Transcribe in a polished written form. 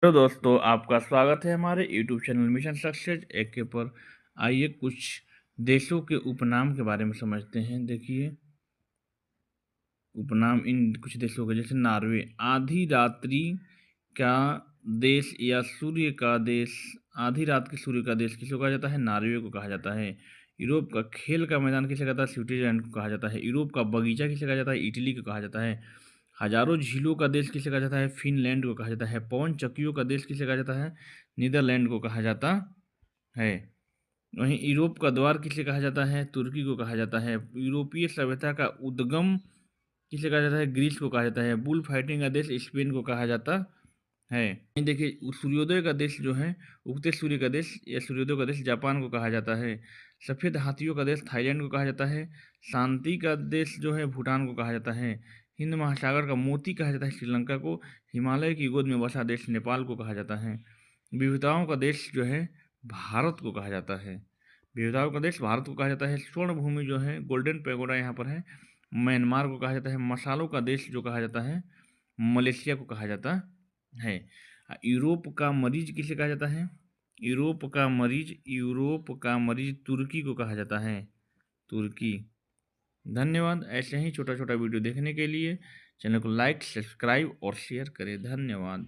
Hello दोस्तों, आपका स्वागत है हमारे यूट्यूब चैनल मिशन सक्सेस एके पर। आइए कुछ देशों के उपनाम के बारे में समझते हैं। देखिए, उपनाम इन कुछ देशों के, जैसे नॉर्वे, आधी रात्रि का देश या सूर्य का देश। आधी रात के सूर्य का देश किसे कहा जाता है? नॉर्वे को कहा जाता है। यूरोप का खेल का मैदान किसे कहता है? स्विट्जरलैंड को कहा जाता है। यूरोप का बगीचा किसे कहा जाता है? इटली को कहा जाता है। हजारों झीलों का देश किसे कहा जाता है? फिनलैंड को कहा जाता है। पवन चक्कियों का देश किसे कहा जाता है? नीदरलैंड को कहा जाता है। वहीं यूरोप का द्वार किसे कहा जाता है? तुर्की को कहा जाता है। यूरोपीय सभ्यता का उद्गम किसे कहा जाता है? ग्रीस को कहा जाता है। बुल फाइटिंग का देश स्पेन को कहा जाता है। ये देखिए, सूर्योदय का देश जो है, उगते सूर्य का देश या सूर्योदय का देश जापान को कहा जाता है। सफ़ेद हाथियों का देश थाईलैंड को कहा जाता है। शांति का देश जो है भूटान को कहा जाता है। हिंद महासागर का मोती कहा जाता है श्रीलंका को। हिमालय की गोद में बसा देश नेपाल को कहा जाता है। विविधताओं का देश जो है भारत को कहा जाता है। विविधताओं का देश भारत को कहा जाता है। स्वर्ण भूमि जो है, गोल्डन पैगोडा यहाँ पर है, म्यांमार को कहा जाता है। मसालों का देश जो कहा जाता है, मलेशिया को कहा जाता है। यूरोप का मरीज किसे कहा जाता है? यूरोप का मरीज तुर्की को कहा जाता है। तुर्की। धन्यवाद। ऐसे ही छोटा छोटा वीडियो देखने के लिए चैनल को लाइक, सब्सक्राइब और शेयर करें। धन्यवाद।